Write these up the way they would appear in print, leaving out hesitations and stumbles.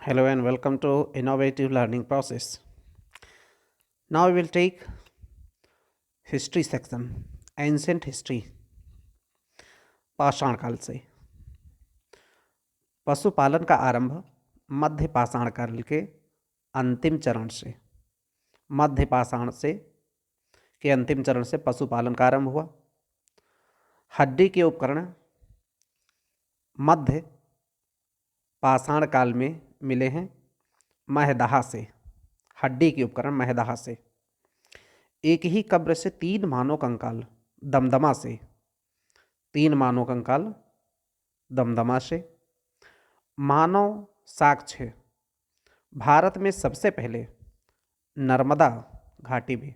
Hello and welcome to Innovative Learning Process. Now we will take history section, ancient history, पाषाण काल से। पशुपालन का आरंभ मध्य पाषाण काल के अंतिम चरण से, मध्य पाषाण से के अंतिम चरण से पशुपालन का आरंभ हुआ। हड्डी के उपकरण मध्य पाषाण काल में मिले हैं महदाह से। हड्डी के उपकरण महदाह से। एक ही कब्र से 3 मानव कंकाल दमदमा से, 3 मानव कंकाल दमदमा से। मानव साक्ष्य भारत में सबसे पहले नर्मदा घाटी में,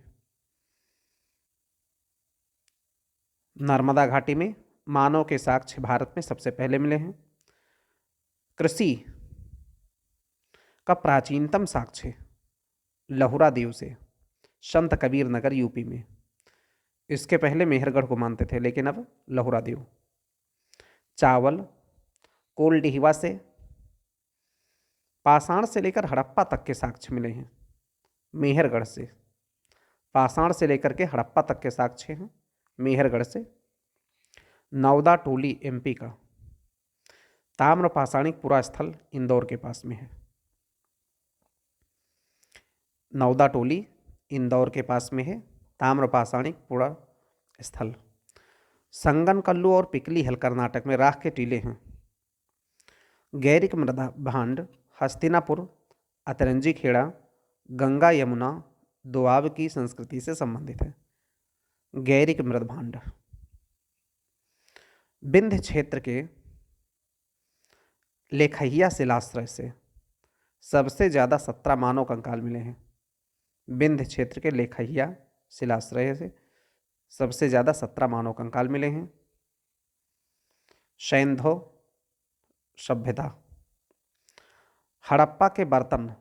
नर्मदा घाटी में मानव के साक्ष्य भारत में सबसे पहले मिले हैं। कृषि का प्राचीनतम साक्ष्य लहुरा देव से, संत कबीर नगर यूपी में। इसके पहले मेहरगढ़ को मानते थे लेकिन अब लहुरा देव। चावल कोलडिहिवा से, पाषाण से लेकर हड़प्पा तक के साक्ष्य मिले हैं मेहरगढ़ से। पाषाण से लेकर के हड़प्पा तक के साक्ष्य हैं मेहरगढ़ से। नौदा टोली एमपी का ताम्र पाषाणिक पुरा स्थल इंदौर के पास में है। नौदा टोली इंदौर के पास में है, ताम्र पाषाणिक पुरा स्थल। संगन कल्लू और पिकली हल कर्नाटक में राख के टीले हैं। गैरिक मृदा भांड हस्तिनापुर, अतरंजी खेड़ा, गंगा यमुना दोआब की संस्कृति से संबंधित है। गैरिक मृद भांड। विंध्य क्षेत्र के लेखहिया शिलाश्रय से सबसे ज़्यादा 17 मानव कंकाल मिले हैं। विंध्य क्षेत्र के लेखहिया शिलाश्रय से सबसे ज़्यादा 17 मानव कंकाल मिले हैं। सैंधो सभ्यता। हड़प्पा के बर्तन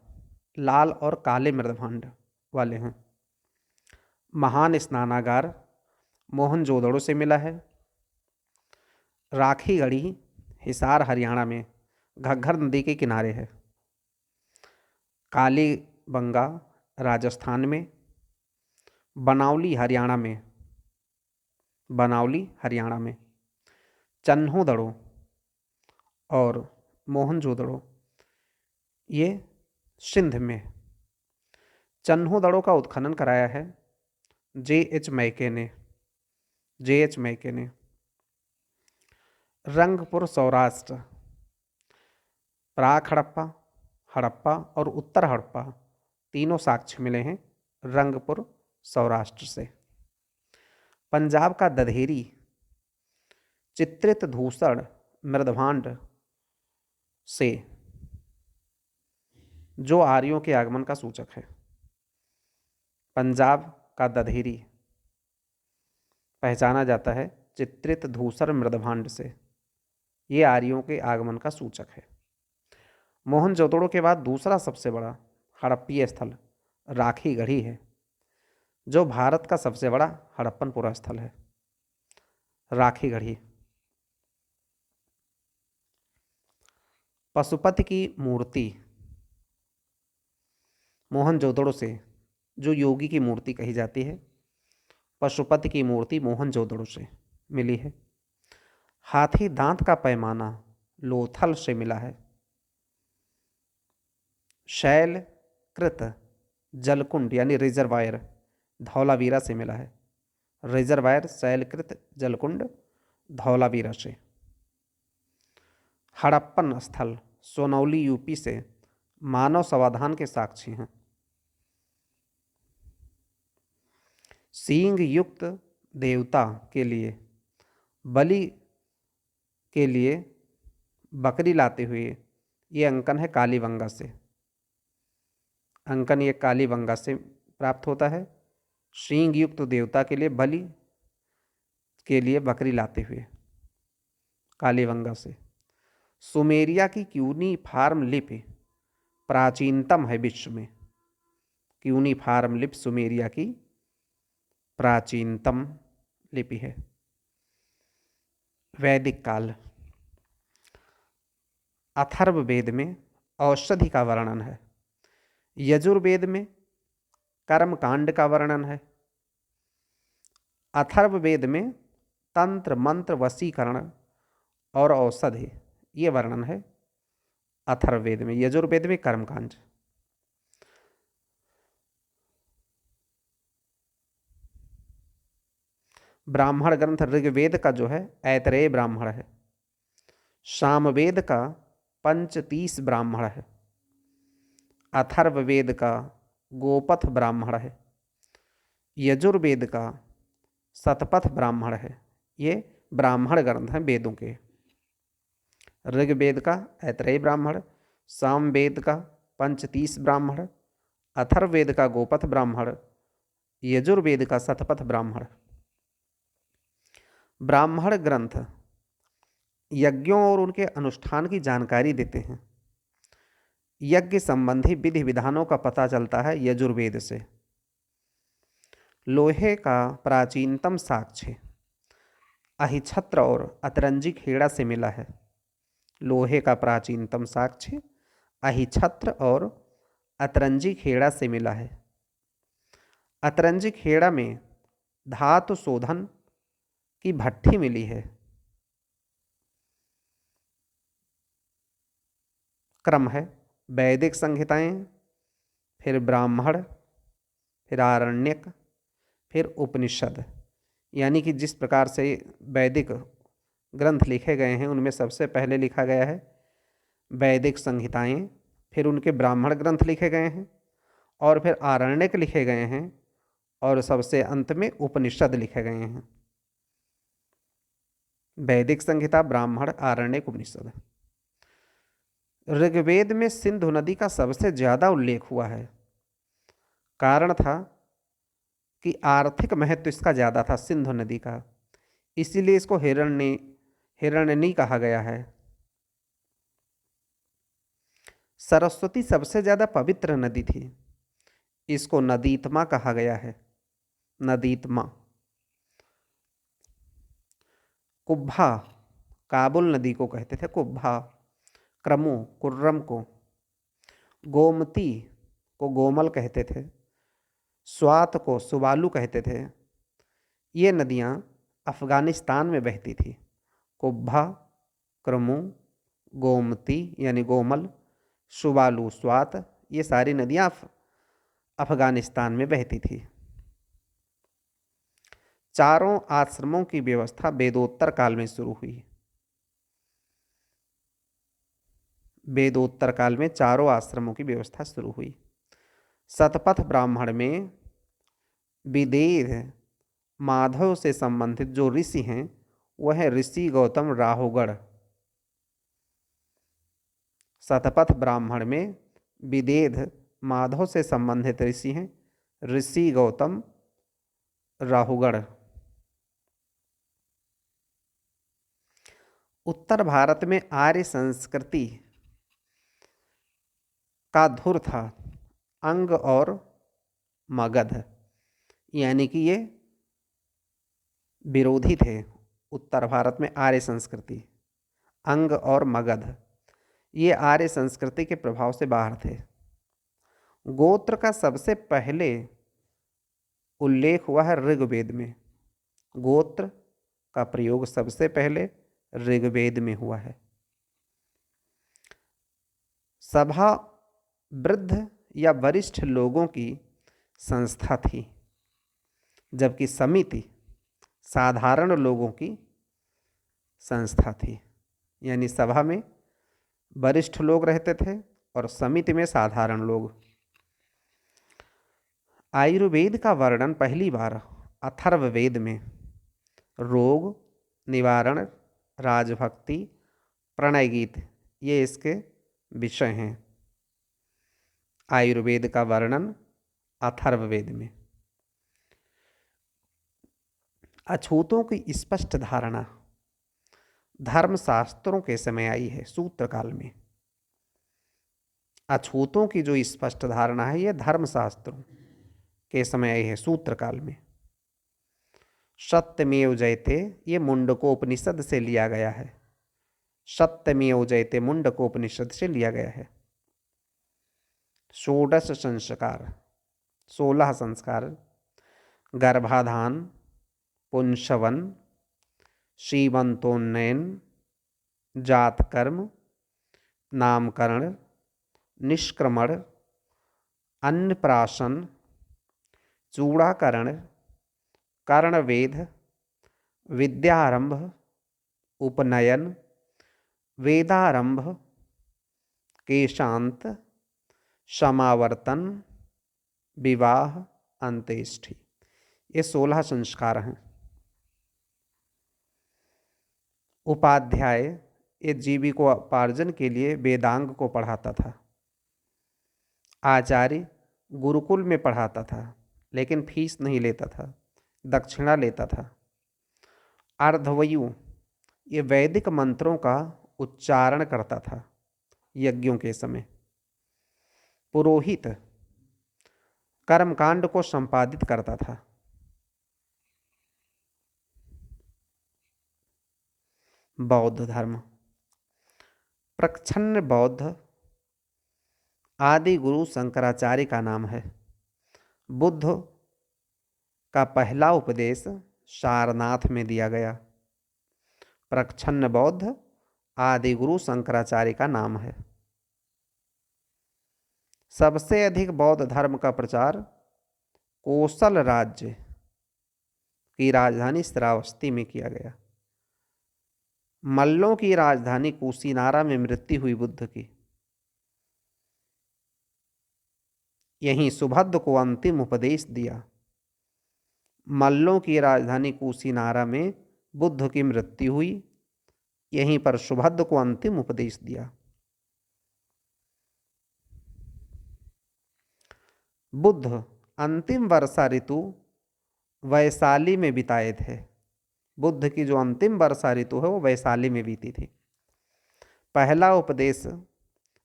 लाल और काले मृदभांड वाले हैं। महान स्नानागार मोहनजोदड़ो से मिला है। राखीगढ़ी हिसार हरियाणा में घग्घर नदी के किनारे है। कालीबंगा राजस्थान में। बनावली हरियाणा में, बनावली हरियाणा में। चन्होदड़ो और मोहनजोदड़ो ये सिंध में। चन्होदड़ो का उत्खनन कराया है जे.एच. मैके ने, जे.एच. मैके ने। रंगपुर सौराष्ट्र। प्राक हड़प्पा, हड़प्पा और उत्तर हड़प्पा तीनों साक्ष्य मिले हैं रंगपुर सौराष्ट्र से। पंजाब का दधेरी चित्रित धूसर मृदभांड से, जो आर्यों के आगमन का सूचक है। पंजाब का दधेरी पहचाना जाता है चित्रित धूसर मृदभांड से, ये आर्यों के आगमन का सूचक है। मोहनजोदड़ो के बाद दूसरा सबसे बड़ा हड़प्पीय स्थल राखीगढ़ी है, जो भारत का सबसे बड़ा हड़प्पन पुरा स्थल है। राखीगढ़ी। पशुपति की मूर्ति मोहनजोदड़ो से, जो योगी की मूर्ति कही जाती है, पशुपति की मूर्ति मोहनजोदड़ो से मिली है। हाथी दांत का पैमाना लोथल से मिला है। शैलकृत जलकुंड यानी रिजर्वायर धौलावीरा से मिला है। रिजर्वायर शैलकृत जलकुंड धौलावीरा से। हड़प्पन स्थल सोनौली यूपी से मानव समाधान के साक्षी हैं। सींग युक्त देवता के लिए बलि के लिए बकरी लाते हुए ये अंकन है कालीबंगा से। अंकन ये कालीबंगा से प्राप्त होता है। सींग युक्त देवता के लिए बलि के लिए बकरी लाते हुए कालीबंगा से। सुमेरिया की क्यूनीफार्म लिपि प्राचीनतम है विश्व में। क्यूनीफार्म लिपि सुमेरिया की प्राचीनतम लिपि है। वैदिक काल। अथर्ववेद में औषधि का वर्णन है। यजुर्वेद में कर्मकांड का वर्णन है। अथर्ववेद में तंत्र मंत्र वशीकरण और औषधि ये वर्णन है अथर्ववेद में। यजुर्वेद में कर्मकांड। ब्राह्मण ग्रंथ ऋग्वेद का जो है ऐतरेय ब्राह्मण है। सामवेद का पंचतीस ब्राह्मण है। अथर्ववेद का गोपथ ब्राह्मण है। यजुर्वेद का शतपथ ब्राह्मण है। ये ब्राह्मण ग्रंथ हैं वेदों के। ऋग्वेद का ऐतरेय ब्राह्मण, सामवेद का पंचतीस ब्राह्मण, अथर्ववेद का गोपथ ब्राह्मण, यजुर्वेद का शतपथ ब्राह्मण। ब्राह्मण ग्रंथ यज्ञों और उनके अनुष्ठान की जानकारी देते हैं। यज्ञ संबंधी विधि विधानों का पता चलता है यजुर्वेद से। लोहे का प्राचीनतम साक्ष्य अहिछत्र और अतरंजी खेड़ा से मिला है। लोहे का प्राचीनतम साक्ष्य अहिछत्र और अतरंजी खेड़ा से मिला है। अतरंजी खेड़ा में धातु शोधन की भट्ठी मिली है। क्रम है वैदिक संहिताएं, फिर ब्राह्मण, फिर आरण्यक, फिर उपनिषद। यानी कि जिस प्रकार से वैदिक ग्रंथ लिखे गए हैं उनमें सबसे पहले लिखा गया है वैदिक संहिताएं, फिर उनके ब्राह्मण ग्रंथ लिखे गए हैं और फिर आरण्यक लिखे गए हैं और सबसे अंत में उपनिषद लिखे गए हैं। वैदिक संहिता, ब्राह्मण, आरण्यक, उपनिषद। ऋग्वेद में सिंधु नदी का सबसे ज्यादा उल्लेख हुआ है। कारण था कि आर्थिक महत्व इसका ज्यादा था सिंधु नदी का, इसीलिए इसको हिरण्यनी कहा गया है। सरस्वती सबसे ज्यादा पवित्र नदी थी, इसको नदीतमा कहा गया है। नदीतमा। कुब्भा काबुल नदी को कहते थे कुब्भा, क्रमु कुर्रम को, गोमती को गोमल कहते थे, स्वात को सुबालू कहते थे। ये नदियाँ अफ़गानिस्तान में बहती थी। कुब्भा, क्रमु, गोमती यानी गोमल, सुबालू स्वात, ये सारी नदियाँ अफ़गानिस्तान में बहती थी। चारों आश्रमों की व्यवस्था वेदोत्तर काल में शुरू हुई। वेदोत्तर काल में चारों आश्रमों की व्यवस्था शुरू हुई। शतपथ ब्राह्मण में विदेह माधव से संबंधित जो ऋषि हैं वह है ऋषि गौतम राहुगढ़। शतपथ ब्राह्मण में विदेह माधव से संबंधित ऋषि हैं ऋषि गौतम राहुगढ़। उत्तर भारत में आर्य संस्कृति का धुर था अंग और मगध, यानी कि ये विरोधी थे। उत्तर भारत में आर्य संस्कृति, अंग और मगध, ये आर्य संस्कृति के प्रभाव से बाहर थे। गोत्र का सबसे पहले उल्लेख हुआ है ऋग्वेद में। गोत्र का प्रयोग सबसे पहले ऋग्वेद में हुआ है। सभा वृद्ध या वरिष्ठ लोगों की संस्था थी, जबकि समिति साधारण लोगों की संस्था थी। यानी सभा में वरिष्ठ लोग रहते थे और समिति में साधारण लोग। आयुर्वेद का वर्णन पहली बार अथर्ववेद में रोग निवारण, राजभक्ति, प्रणय गीत, ये इसके विषय हैं। आयुर्वेद का वर्णन अथर्ववेद में। अछूतों की स्पष्ट धारणा धर्मशास्त्रों के समय आई है। सूत्र काल में अछूतों की जो स्पष्ट धारणा है यह धर्मशास्त्रों के समय आई है, सूत्र काल में। सत्यमेव जयते ये मुंडकोपनिषद से लिया गया है। सत्यमेव जयते मुंडकोपनिषद से लिया गया है। षोडश संस्कार, 16 संस्कार। गर्भाधान, पुंसवन, सीमंतोन्नयन, जातकर्म, नामकरण, निष्क्रमण, अन्नप्राशन, चूड़ाकरण, कर्णवेध, विद्यारंभ, उपनयन, वेदारंभ, केशांत, समावर्तन, विवाह, अंत्येष्टि। ये 16 संस्कार हैं। उपाध्याय ये जीविकोपार्जन के लिए वेदांग को पढ़ाता था। आचार्य गुरुकुल में पढ़ाता था, लेकिन फीस नहीं लेता था, दक्षिणा लेता था। अर्धवयु ये वैदिक मंत्रों का उच्चारण करता था यज्ञों के समय। पुरोहित कर्मकांड को संपादित करता था। बौद्ध धर्म, प्रच्छन्न बौद्ध आदि गुरु शंकराचार्य का नाम है। बुद्ध का पहला उपदेश सारनाथ में दिया गया। प्रच्छन्न बौद्ध आदि गुरु शंकराचार्य का नाम है। सबसे अधिक बौद्ध धर्म का प्रचार कोसल राज्य की राजधानी श्रावस्ती में किया गया। मल्लों की राजधानी कुशीनारा में मृत्यु हुई बुद्ध की। यहीं सुभद्र को अंतिम उपदेश दिया। मल्लों की राजधानी कुशीनारा में बुद्ध की मृत्यु हुई, यहीं पर सुभद्र को अंतिम उपदेश दिया। बुद्ध अंतिम वर्षा ऋतु वैशाली में बिताए थे। बुद्ध की जो अंतिम वर्षा ऋतु है वो वैशाली में बीती थी। पहला उपदेश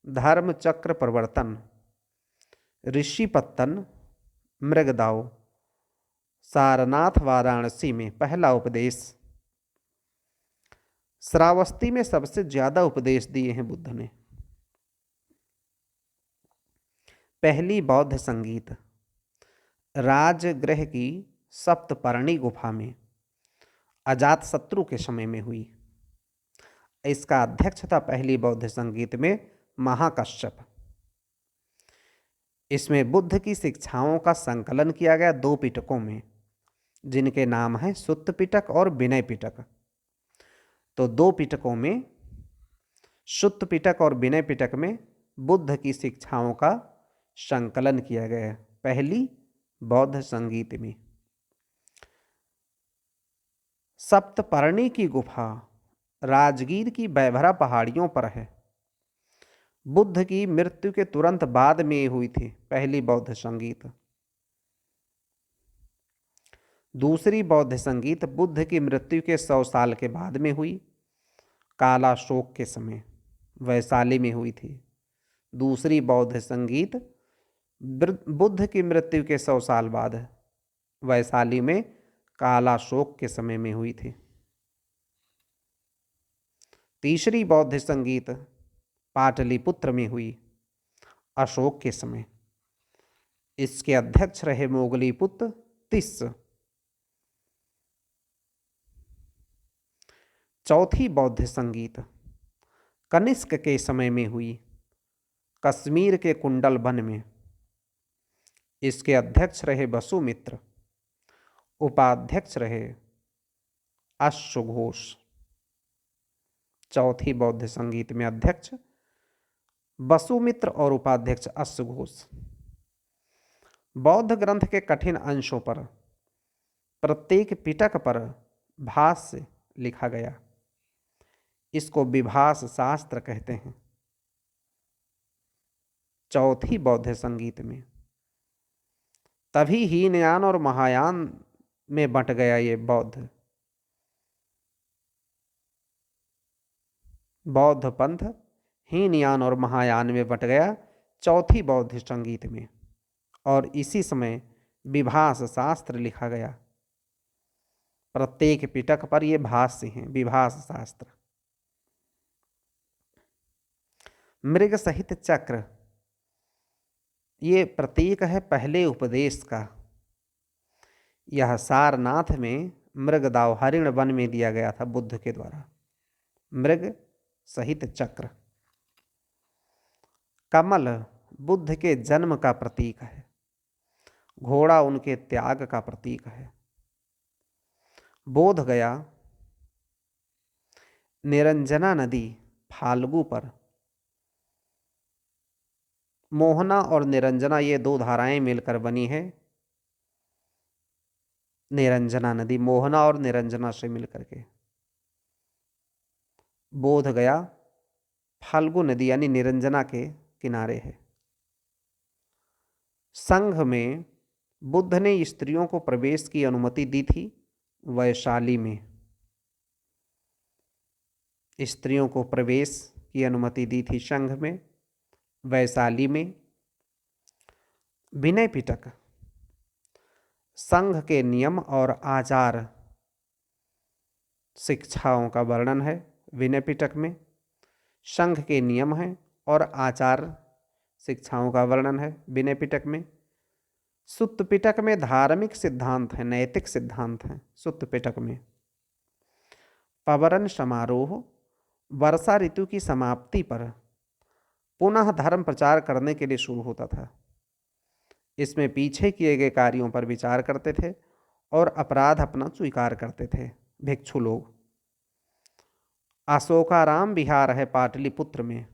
धर्म चक्र प्रवर्तन, ऋषिपत्तन, मृगदाव, सारनाथ वाराणसी में पहला उपदेश। श्रावस्ती में सबसे ज्यादा उपदेश दिए हैं बुद्ध ने। पहली बौद्ध संगीत राजगृह की सप्तपर्णी गुफा में अजातशत्रु के समय में हुई। इसका अध्यक्ष था पहली बौद्ध संगीत में महाकश्यप। इसमें बुद्ध की शिक्षाओं का संकलन किया गया 2 पिटकों में, जिनके नाम हैं सुत्त पिटक और विनय पिटक। तो 2 पिटकों में, सुत्त पिटक और विनय पिटक में बुद्ध की शिक्षाओं का संकलन किया गया पहली बौद्ध संगीत में। सप्तपर्णी की गुफा राजगीर की बैभरा पहाड़ियों पर है। बुद्ध की मृत्यु के तुरंत बाद में ये हुई थी पहली बौद्ध संगीत। दूसरी बौद्ध संगीत बुद्ध की मृत्यु के 100 साल के बाद में हुई, कालाशोक के समय वैशाली में हुई थी। दूसरी बौद्ध संगीत बुद्ध की मृत्यु के 100 साल बाद वैशाली में कालाशोक के समय में हुई थी। तीसरी बौद्ध संगीत पाटलिपुत्र में हुई अशोक के समय। इसके अध्यक्ष रहे मोगलीपुत्र तिस्स। चौथी बौद्ध संगीत कनिष्क के समय में हुई कश्मीर के कुंडल वन में। इसके अध्यक्ष रहे वसुमित्र, उपाध्यक्ष रहे अश्वघोष। चौथी बौद्ध संगीत में अध्यक्ष वसुमित्र और उपाध्यक्ष अश्वघोष। बौद्ध ग्रंथ के कठिन अंशों पर प्रत्येक पिटक पर भाष्य लिखा गया। इसको विभाष शास्त्र कहते हैं। चौथी बौद्ध संगीत में तभी हीनयान और महायान में बंट गया। ये बौद्ध पंथ हीनयान और महायान में बंट गया चौथी बौद्ध संगीत में, और इसी समय विभाष शास्त्र लिखा गया। प्रत्येक पिटक पर ये भाष्य हैं, विभाष शास्त्र। मृग सहित चक्र ये प्रतीक है पहले उपदेश का। यह सारनाथ में मृगदाव हरिण वन में दिया गया था बुद्ध के द्वारा, मृग सहित चक्र। कमल बुद्ध के जन्म का प्रतीक है, घोड़ा उनके त्याग का प्रतीक है। बोध गया निरंजना नदी फाल्गु पर, मोहना और निरंजना ये दो धाराएं मिलकर बनी है निरंजना नदी, मोहना और निरंजना से मिलकर के बोध गया फाल्गु नदी यानी निरंजना के किनारे है। संघ में बुद्ध ने स्त्रियों को प्रवेश की अनुमति दी थी वैशाली में, स्त्रियों को प्रवेश की अनुमति दी थी संघ में वैशाली में। विनय पिटक संघ के नियम और आचार शिक्षाओं का वर्णन है। विनय पिटक में संघ के नियम हैं और आचार शिक्षाओं का वर्णन है विनय पिटक में। सुत्त पिटक में धार्मिक सिद्धांत हैं, नैतिक सिद्धांत हैं सुत्त पिटक में। पवरन समारोह वर्षा ऋतु की समाप्ति पर पुनः धर्म प्रचार करने के लिए शुरू होता था। इसमें पीछे किए गए कार्यों पर विचार करते थे और अपराध अपना स्वीकार करते थे भिक्षु लोग। अशोकाराम विहार है पाटलिपुत्र में,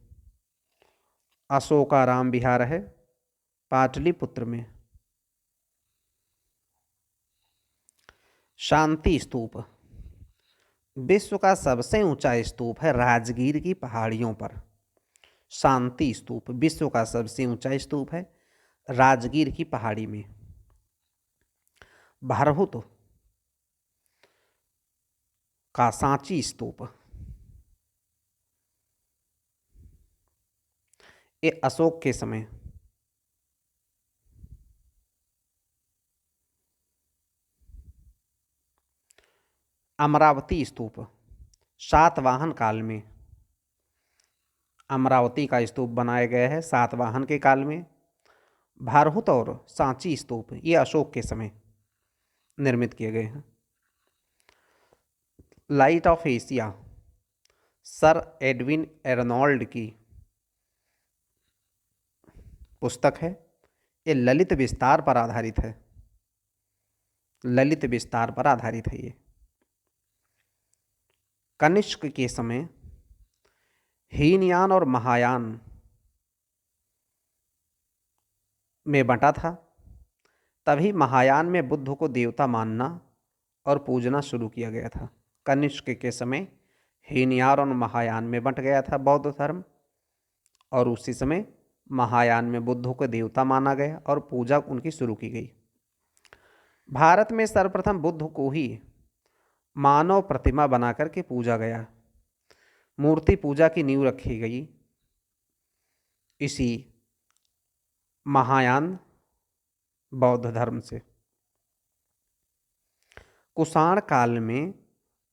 अशोकाराम विहार है पाटलिपुत्र में। शांति स्तूप विश्व का सबसे ऊंचा स्तूप है राजगीर की पहाड़ियों पर। शांति स्तूप विश्व का सबसे ऊंचा स्तूप है राजगीर की पहाड़ी में। भारहुत का सांची स्तूप ये अशोक के समय अमरावती स्तूप सातवाहन काल में, अमरावती का स्तूप बनाया गया है सातवाहन के काल में। भारहुत और सांची स्तूप ये अशोक के समय निर्मित किए गए हैं। Light of Asia sir Edwin Arnold की पुस्तक है। ये ललित विस्तार पर आधारित है, ललित विस्तार पर आधारित है ये। कनिष्क के समय हीनयान और महायान में बंटा था। तभी महायान में बुद्ध को देवता मानना और पूजना शुरू किया गया था। कनिष्क के समय हीनयान और महायान में बंट गया था बौद्ध धर्म, और उसी समय महायान में बुद्ध को देवता माना गया और पूजा उनकी शुरू की गई। भारत में सर्वप्रथम बुद्ध को ही मानव प्रतिमा बनाकर के पूजा गया, मूर्ति पूजा की नींव रखी गई इसी महायान बौद्ध धर्म से। कुषाण काल में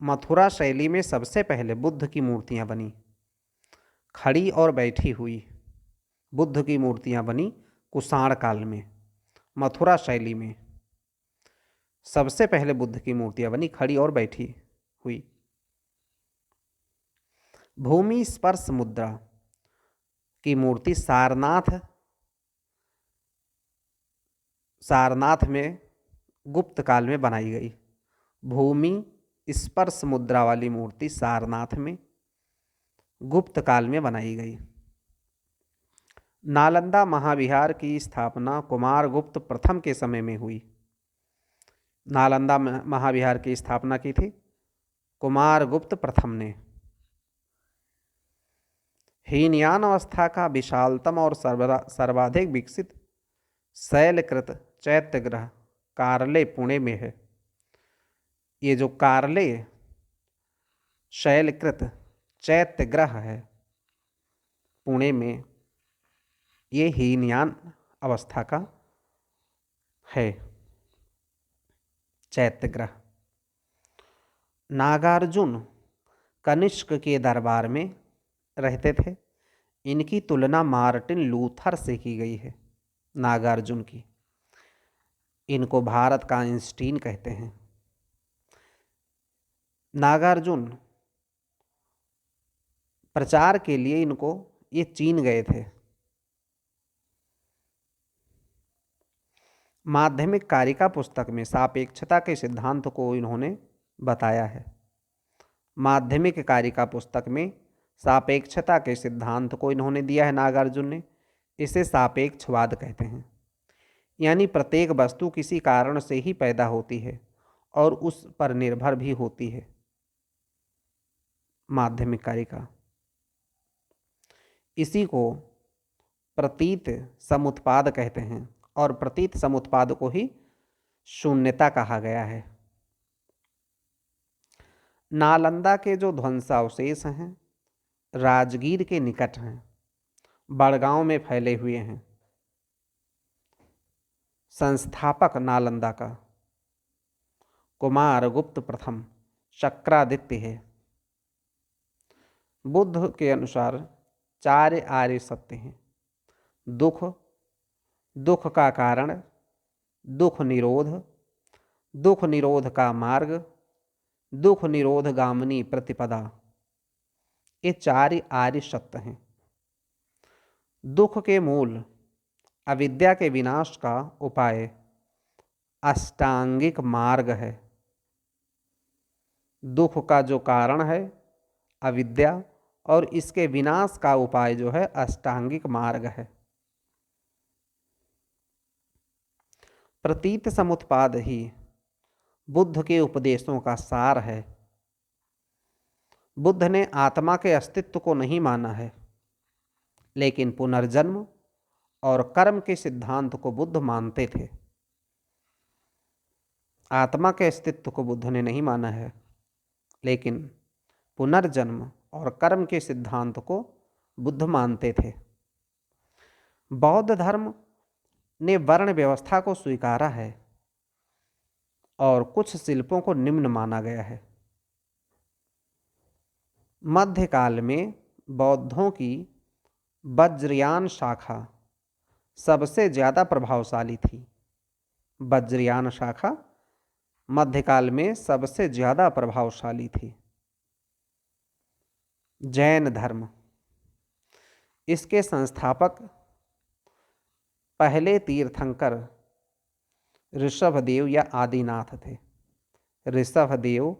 मथुरा शैली में सबसे पहले बुद्ध की मूर्तियां बनी, खड़ी और बैठी हुई बुद्ध की मूर्तियां बनी कुषाण काल में। मथुरा शैली में सबसे पहले बुद्ध की मूर्तियां बनी खड़ी और बैठी हुई। भूमि स्पर्श मुद्रा की मूर्ति सारनाथ में गुप्त काल में बनाई गई। भूमि स्पर्श मुद्रा वाली मूर्ति सारनाथ में गुप्त काल में बनाई गई। नालंदा महाविहार की स्थापना कुमारगुप्त प्रथम के समय में हुई। नालंदा महाविहार की स्थापना की थी कुमारगुप्त प्रथम ने। हीनयान अवस्था का विशालतम और सर्वाधिक विकसित शैलकृत चैत्यगृह कार्ले पुणे में है। ये जो कार्ले शैलकृत चैत्यगृह है पुणे में, ये हीनयान अवस्था का है चैत्यगृह। नागार्जुन कनिष्क के दरबार में रहते थे। इनकी तुलना मार्टिन लूथर से की गई है। नागार्जुन की। इनको भारत का आइंस्टीन कहते हैं। नागार्जुन प्रचार के लिए इनको ये चीन गए थे। माध्यमिक कारिका पुस्तक में सापेक्षता के सिद्धांत को इन्होंने बताया है। माध्यमिक कारिका पुस्तक में सापेक्षता के सिद्धांत को इन्होंने दिया है नागार्जुन ने। इसे सापेक्षवाद कहते हैं। यानी प्रत्येक वस्तु किसी कारण से ही पैदा होती है और उस पर निर्भर भी होती है। माध्यमिक कारिका, इसी को प्रतीत समुत्पाद कहते हैं और प्रतीत समुत्पाद को ही शून्यता कहा गया है। नालंदा के जो ध्वंसावशेष हैं राजगीर के निकट हैं, बड़गांव में फैले हुए हैं। संस्थापक नालंदा का कुमारगुप्त प्रथम शक्रादित्य है। बुद्ध के अनुसार 4 आर्य सत्य हैं। दुख, दुख का कारण, दुख निरोध, दुख निरोध का मार्ग, दुख निरोध गामिनी प्रतिपदा, ये 4 आर्य सत्य हैं। दुख के मूल अविद्या के विनाश का उपाय अष्टांगिक मार्ग है। दुख का जो कारण है अविद्या और इसके विनाश का उपाय जो है अष्टांगिक मार्ग है। प्रतीत समुत्पाद ही बुद्ध के उपदेशों का सार है। बुद्ध ने आत्मा के अस्तित्व को नहीं माना है, लेकिन पुनर्जन्म और कर्म के सिद्धांत को बुद्ध मानते थे। आत्मा के अस्तित्व को बुद्ध ने नहीं माना है, लेकिन पुनर्जन्म और कर्म के सिद्धांत को बुद्ध मानते थे। बौद्ध धर्म ने वर्ण व्यवस्था को स्वीकारा है और कुछ शिल्पों को निम्न माना गया है। मध्यकाल में बौद्धों की वज्रयान शाखा सबसे ज़्यादा प्रभावशाली थी। वज्रयान शाखा मध्यकाल में सबसे ज़्यादा प्रभावशाली थी। जैन धर्म, इसके संस्थापक पहले तीर्थंकर ऋषभदेव या आदिनाथ थे। ऋषभदेव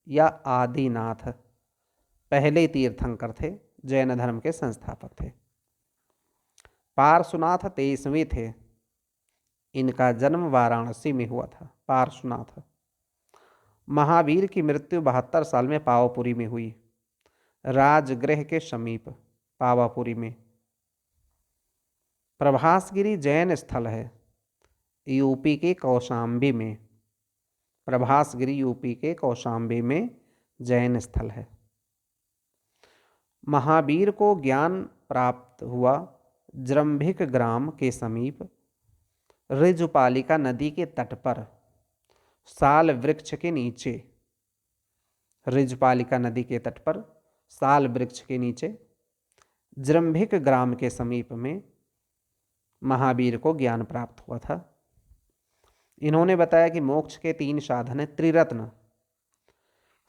या आदिनाथ पहले तीर्थंकर थे, जैन धर्म के संस्थापक थे। पार्श्वनाथ 23वें थे। इनका जन्म वाराणसी में हुआ था। पार्श्वनाथ। महावीर की मृत्यु 72 साल में पावापुरी में हुई, राजगृह के समीप पावापुरी में। प्रभासगिरी जैन स्थल है, यूपी के कौशाम्बी में। प्रभासगिरी यूपी के कौशाम्बी में जैन स्थल है। महावीर को ज्ञान प्राप्त हुआ जृंभिक ग्राम के समीप ऋजुपालिका नदी के तट पर साल वृक्ष के नीचे। ऋजुपालिका नदी के तट पर साल वृक्ष के नीचे जृंभिक ग्राम के समीप में महावीर को ज्ञान प्राप्त हुआ था। इन्होंने बताया कि मोक्ष के 3 साधन हैं। त्रिरत्न,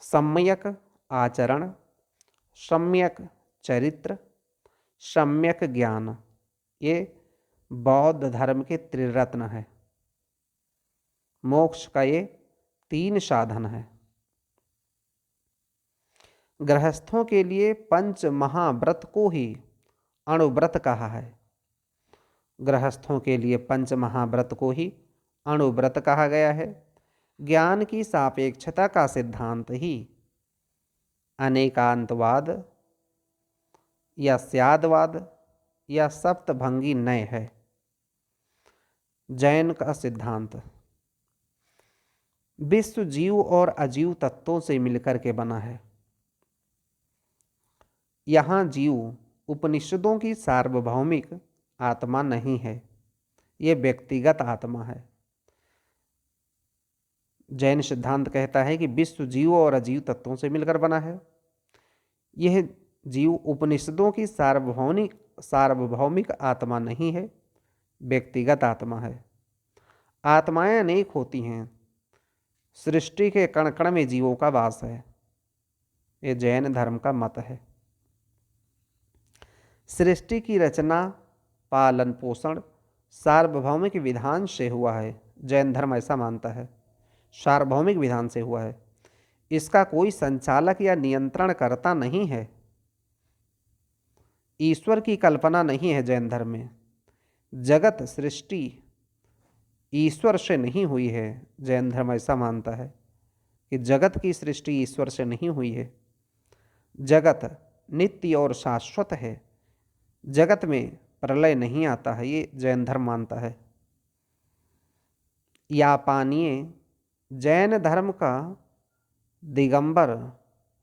सम्यक आचरण, सम्यक चरित्र, सम्यक ज्ञान, ये बौद्ध धर्म के त्रिरत्न है। मोक्ष का ये 3 साधन है। गृहस्थों के लिए 5 महाव्रत को ही अणुव्रत कहा है। गृहस्थों के लिए 5 महाव्रत को ही अणुव्रत कहा गया है। ज्ञान की सापेक्षता का सिद्धांत ही अनेकांतवाद या स्यादवाद या सप्तभंगी नय है। जैन का सिद्धांत विश्व जीव और अजीव तत्वों से मिलकर के बना है। यहाँ जीव उपनिषदों की सार्वभौमिक आत्मा नहीं है, ये व्यक्तिगत आत्मा है। जैन सिद्धांत कहता है कि विश्व जीव और अजीव तत्वों से मिलकर बना है। यह जीव उपनिषदों की सार्वभौमिक आत्मा नहीं है, व्यक्तिगत आत्मा है। आत्माएं अनेक होती हैं, सृष्टि के कण कण में जीवों का वास है। ये जैन धर्म का मत है। सृष्टि की रचना, पालन पोषण सार्वभौमिक विधान से हुआ है। जैन धर्म ऐसा मानता है, सार्वभौमिक विधान से हुआ है। इसका कोई संचालक या नियंत्रण करता नहीं है। ईश्वर की कल्पना नहीं है जैन धर्म में। जगत सृष्टि ईश्वर से नहीं हुई है। जैन धर्म ऐसा मानता है कि जगत की सृष्टि ईश्वर से नहीं हुई है। जगत नित्य और शाश्वत है। जगत में प्रलय नहीं आता है, ये जैन धर्म मानता है। यापानीय जैन धर्म का दिगंबर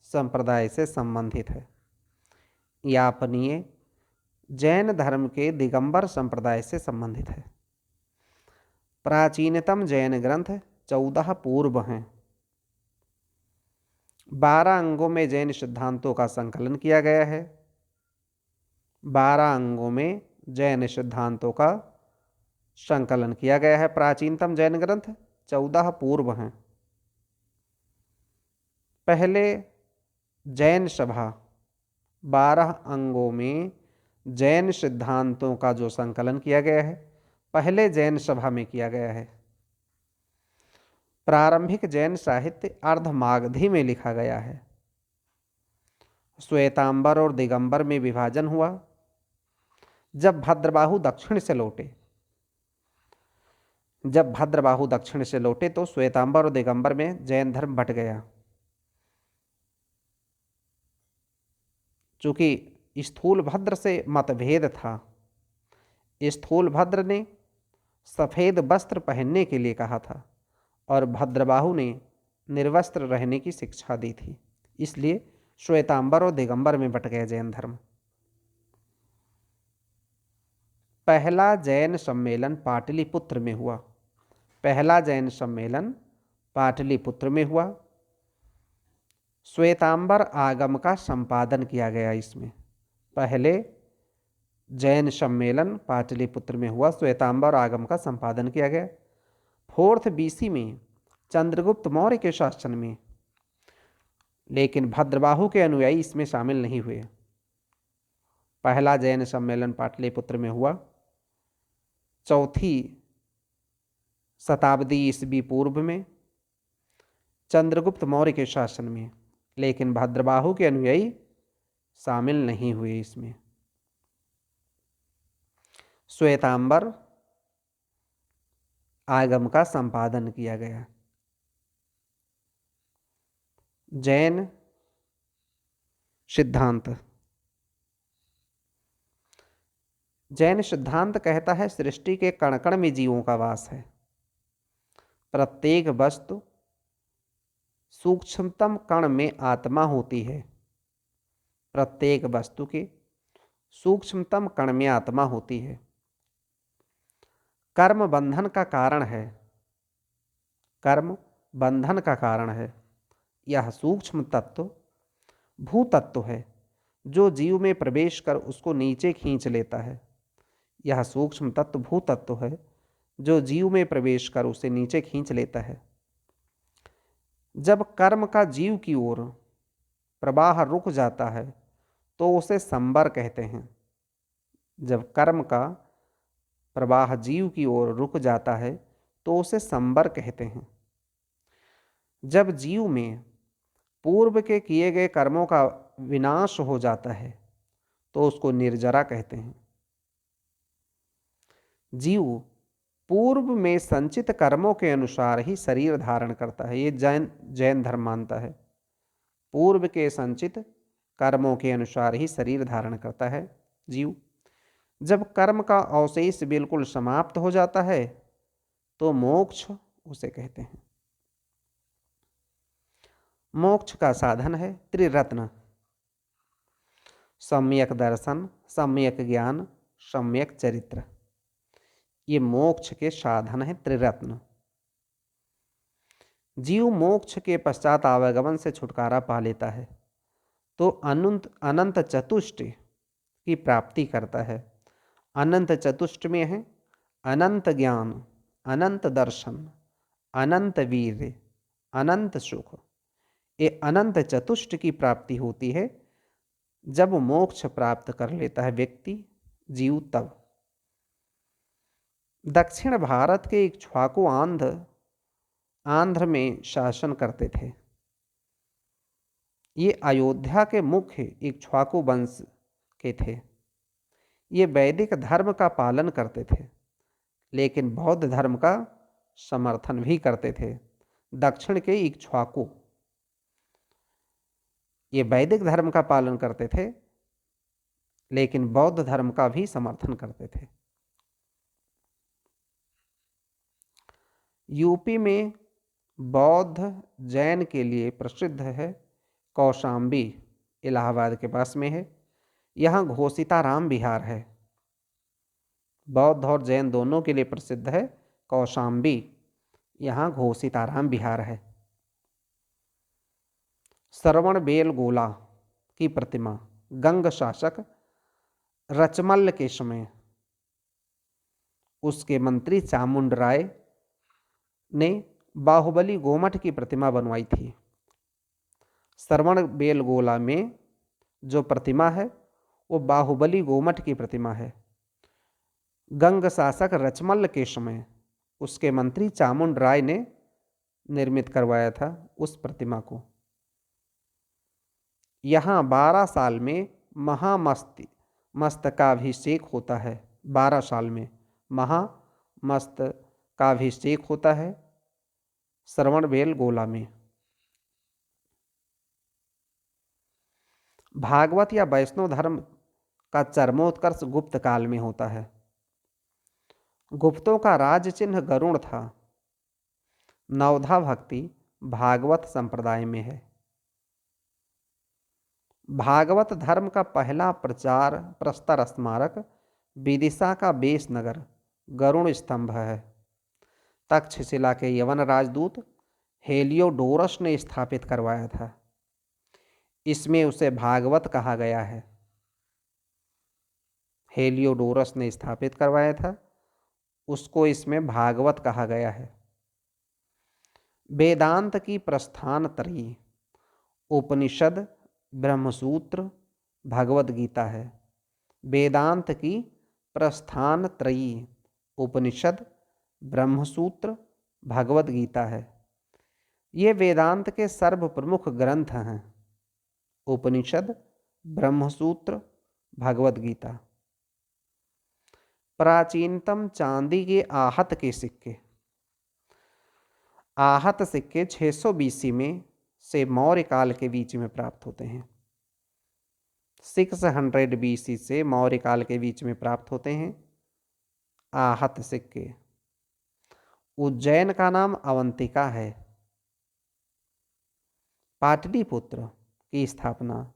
संप्रदाय से संबंधित है। यापनीय जैन धर्म के दिगंबर संप्रदाय से संबंधित है। प्राचीनतम जैन ग्रंथ 14 पूर्व हैं। 12 अंगों में जैन सिद्धांतों का संकलन किया गया है। 12 अंगों में जैन सिद्धांतों का संकलन किया गया है। प्राचीनतम जैन ग्रंथ 14 पूर्व हैं। पहले जैन सभा 12 अंगों में जैन सिद्धांतों का जो संकलन किया गया है, पहले जैन सभा में किया गया है। प्रारंभिक जैन साहित्य अर्धमागधी में लिखा गया है। श्वेतांबर और दिगंबर में विभाजन हुआ जब भद्रबाहु दक्षिण से लौटे तो श्वेतांबर और दिगंबर में जैन धर्म बट गया। चूंकि स्थूलभद्र से मतभेद था, स्थूलभद्र ने सफ़ेद वस्त्र पहनने के लिए कहा था और भद्रबाहु ने निर्वस्त्र रहने की शिक्षा दी थी। इसलिए श्वेतांबर और दिगंबर में बट गए जैन धर्म। पहला जैन सम्मेलन पाटलिपुत्र में हुआ। पहला जैन सम्मेलन पाटलिपुत्र में हुआ। श्वेतांबर आगम का संपादन किया गया इसमें। पहले जैन सम्मेलन पाटलिपुत्र में हुआ, श्वेतांबर आगम का संपादन किया गया। 4th BC में चंद्रगुप्त मौर्य के शासन में, लेकिन भद्रबाहु के अनुयायी इसमें शामिल नहीं हुए। पहला जैन सम्मेलन पाटलिपुत्र में हुआ 4th शताब्दी ईस्वी पूर्व में चंद्रगुप्त मौर्य के शासन में, लेकिन भद्रबाहु के अनुयायी शामिल नहीं हुए इसमें। श्वेतांबर आगम का संपादन किया गया। जैन सिद्धांत। जैन सिद्धांत कहता है सृष्टि के कण कण में जीवों का वास है। प्रत्येक वस्तु सूक्ष्मतम कण में आत्मा होती है। प्रत्येक वस्तु के सूक्ष्मतम कण में आत्मा होती है। कर्म बंधन का कारण है। कर्म बंधन का कारण है। यह सूक्ष्म तत्व भूतत्व है जो जीव में प्रवेश कर उसको नीचे खींच लेता है। यह सूक्ष्म तत्व भूतत्व है जो जीव में प्रवेश कर उसे नीचे खींच लेता है। जब कर्म का जीव की ओर प्रवाह रुक जाता है तो उसे संबर कहते हैं। जब कर्म का प्रवाह जीव की ओर रुक जाता है तो उसे संबर कहते हैं। जब जीव में पूर्व के किए गए कर्मों का विनाश हो जाता है तो उसको निर्जरा कहते हैं। जीव पूर्व में संचित कर्मों के अनुसार ही शरीर धारण करता है। ये जैन धर्म मानता है। पूर्व के संचित कर्मों के अनुसार ही शरीर धारण करता है जीव। जब कर्म का अवशेष बिल्कुल समाप्त हो जाता है तो मोक्ष उसे कहते हैं। मोक्ष का साधन है त्रिरत्न: सम्यक दर्शन, सम्यक ज्ञान, सम्यक चरित्र। ये मोक्ष के साधन है त्रिरत्न। जीव मोक्ष के पश्चात आवागमन से छुटकारा पा लेता है तो अनंत चतुष्ट की प्राप्ति करता है। अनंत चतुष्ट में है अनंत ज्ञान, अनंत दर्शन, अनंत वीर्य, अनंत सुख, ये अनंत चतुष्ट की प्राप्ति होती है जब मोक्ष प्राप्त कर लेता है व्यक्ति, जीव तब। दक्षिण भारत के इक्ष्वाकु आंध्र में शासन करते थे। ये अयोध्या के मुख्य इक्ष्वाकु वंश के थे। ये वैदिक धर्म का पालन करते थे लेकिन बौद्ध धर्म का समर्थन भी करते थे। दक्षिण के इक्ष्वाकु ये वैदिक धर्म का पालन करते थे लेकिन बौद्ध धर्म का भी समर्थन करते थे। यूपी में बौद्ध जैन के लिए प्रसिद्ध है कौशाम्बी, इलाहाबाद के पास में है। यहाँ घोषिताराम विहार है। बौद्ध और जैन दोनों के लिए प्रसिद्ध है कौशाम्बी, यहाँ घोषिताराम विहार है। श्रवण बेलगोला की प्रतिमा गंग शासक रचमल्ल के समय उसके मंत्री चामुंड राय ने बाहुबली गोमठ की प्रतिमा बनवाई थी। श्रवण बेलगोला में जो प्रतिमा है वो बाहुबली गोमठ की प्रतिमा है। गंग शासक रचमल्ल के समय उसके मंत्री चामुंड राय ने निर्मित करवाया था उस प्रतिमा को। यहाँ 12 साल में मस्तकाभिषेक होता है। 12 साल में महामस्तकाभिषेक होता है श्रवण बेलगोला में। भागवत या वैष्णव धर्म का चरमोत्कर्ष गुप्त काल में होता है। गुप्तों का राज चिन्ह गरुड़ था। नवधा भक्ति भागवत संप्रदाय में है। भागवत धर्म का पहला प्रस्तर स्मारक विदिशा का बेस नगर गरुड़ स्तंभ है। तक्षशिला के यवन राजदूत हेलियोडोरस ने स्थापित करवाया था। इसमें उसे भागवत कहा गया है। हेलियोडोरस ने स्थापित करवाया था, उसको इसमें भागवत कहा गया है। वेदांत की प्रस्थान त्रयी उपनिषद, ब्रह्मसूत्र, भगवद गीता है। वेदांत की प्रस्थान त्रयी उपनिषद, ब्रह्मसूत्र, भगवद गीता है। ये वेदांत के सर्व प्रमुख ग्रंथ हैं। उपनिषद, ब्रह्मसूत्र, भगवद गीता। प्राचीनतम चांदी के आहत के सिक्के। आहत सिक्के 600 BC में से मौर्य काल के बीच में प्राप्त होते हैं। 600 BC से मौर्य काल के बीच में प्राप्त होते हैं आहत सिक्के। उज्जैन का नाम अवंतिका है। पाटलिपुत्र की स्थापना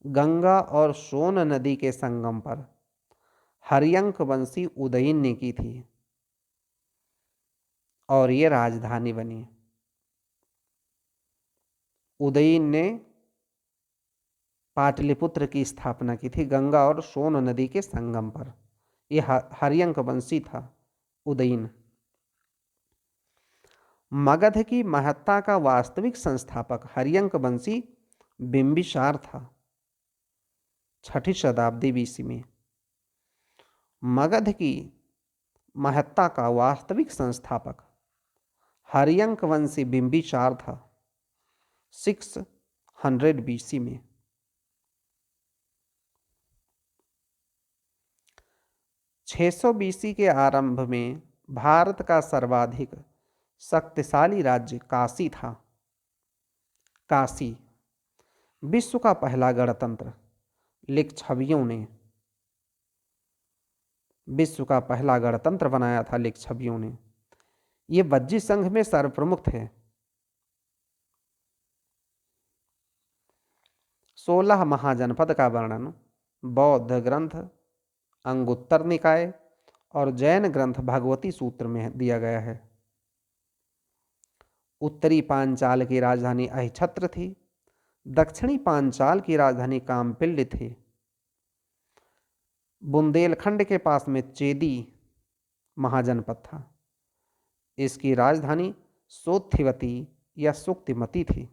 गंगा और सोन नदी के संगम पर हर्यंक वंशी उदयन ने की थी और ये राजधानी बनी। उदयन ने पाटलिपुत्र की स्थापना की थी गंगा और सोन नदी के संगम पर। यह हर्यंक वंशी था उदयन। मगध की महत्ता का वास्तविक संस्थापक हर्यंक वंशी बिंबिसार था 6ठी शताब्दी BC में। मगध की महत्ता का वास्तविक संस्थापक हर्यंक वंशी बिंबिसार था 600 BC में। 600 BC के आरंभ में भारत का सर्वाधिक शक्तिशाली राज्य काशी था। काशी विश्व का पहला गणतंत्र लिच्छवियों ने विश्व का पहला गणतंत्र बनाया था लिच्छवियों ने। ये वज्जी संघ में सर्वप्रमुख थे। 16 महाजनपद का वर्णन बौद्ध ग्रंथ अंगुत्तर निकाय और जैन ग्रंथ भगवती सूत्र में दिया गया है। उत्तरी पांचाल की राजधानी अहिछत्र थी। दक्षिणी पांचाल की राजधानी कामपिल्य थी। बुंदेलखंड के पास में चेदी महाजनपद था। इसकी राजधानी सोत्थिवती या सुक्तिमती थी।